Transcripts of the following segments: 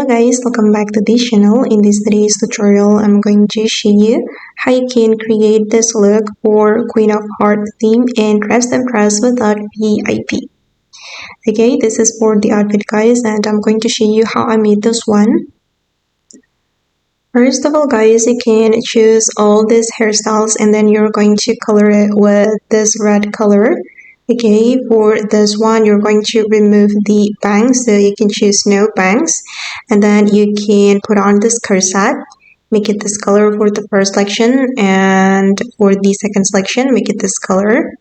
Hello guys, welcome back to this channel. In this today's tutorial, I'm going to show you how you can create this look for Queen of Heart theme in Dress Up Dress without VIP. Okay, this is for the outfit guys, and I'm going to show you how I made this one. First of all guys, you can choose all these hairstyles and then you're going to color it with this red color. Okay, for this one, you're going to remove the bangs, so you can choose no bangs. And then you can put on this corset, make it this color for the first selection, and for the second selection, make it this color.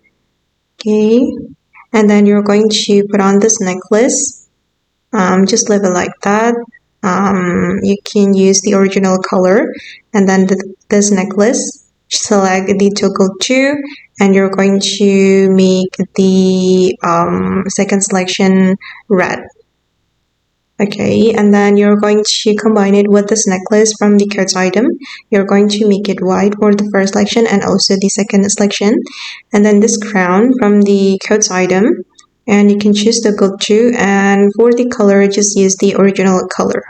Okay, and then you're going to put on this necklace. Just leave it like that. You can use the original color, and then this necklace. Select the toggle 2 and you're going to make the second selection red. Okay, and then you're going to combine it with this necklace from the coat item. You're going to make it white for the first selection and also the second selection. And then this crown from the coat item, and you can choose toggle 2, and for the color just use the original color.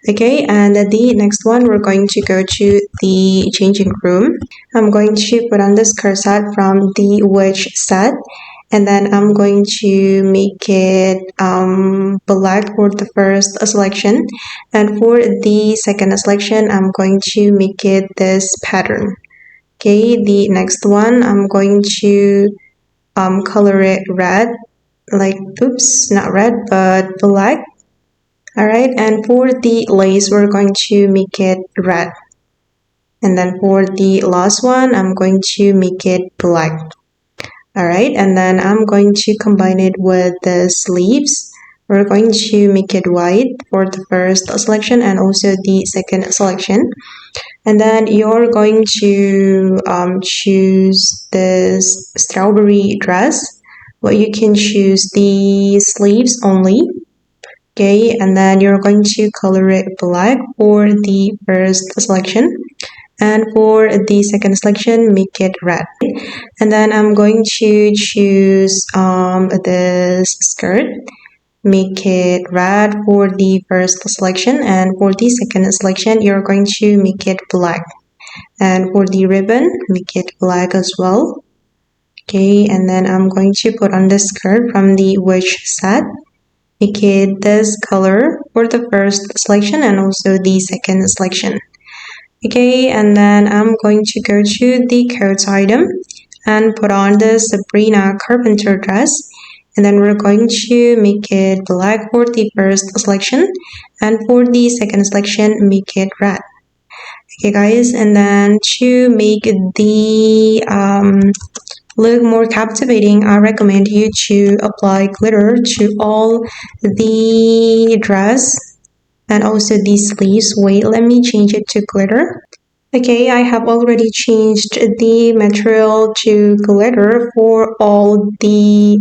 Okay, and the next one, we're going to go to the changing room. I'm going to put on this corset from the witch set, and then I'm going to make it black for the first selection, and for the second selection I'm going to make it this pattern. Okay, the next one, I'm going to color it red, like oops, not red but black. Alright, and for the lace, we're going to make it red. And then for the last one, I'm going to make it black. Alright, and then I'm going to combine it with the sleeves. We're going to make it white for the first selection and also the second selection. And then you're going to choose this strawberry dress. Well, you can choose the sleeves only. Okay, and then you're going to color it black for the first selection, and for the second selection make it red. And then I'm going to choose this skirt, make it red for the first selection, and for the second selection you're going to make it black, and for the ribbon make it black as well. Okay, and then I'm going to put on the skirt from the witch set, make it this color for the first selection and also the second selection. Okay, and then I'm going to go to the coat item and put on the Sabrina Carpenter dress, and then we're going to make it black for the first selection, and for the second selection make it red. Okay guys, and then to make the look more captivating, I recommend you to apply glitter to all the dress and also the sleeves. Wait, let me change it to glitter. Okay, I have already changed the material to glitter for all the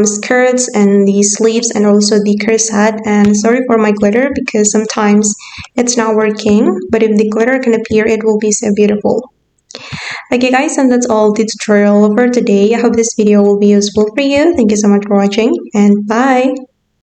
skirts and the sleeves and also the corset. And sorry for my glitter because sometimes it's not working, but if the glitter can appear, it will be so beautiful. Okay guys, and that's all the tutorial for today. I hope this video will be useful for you. Thank you so much for watching, and bye!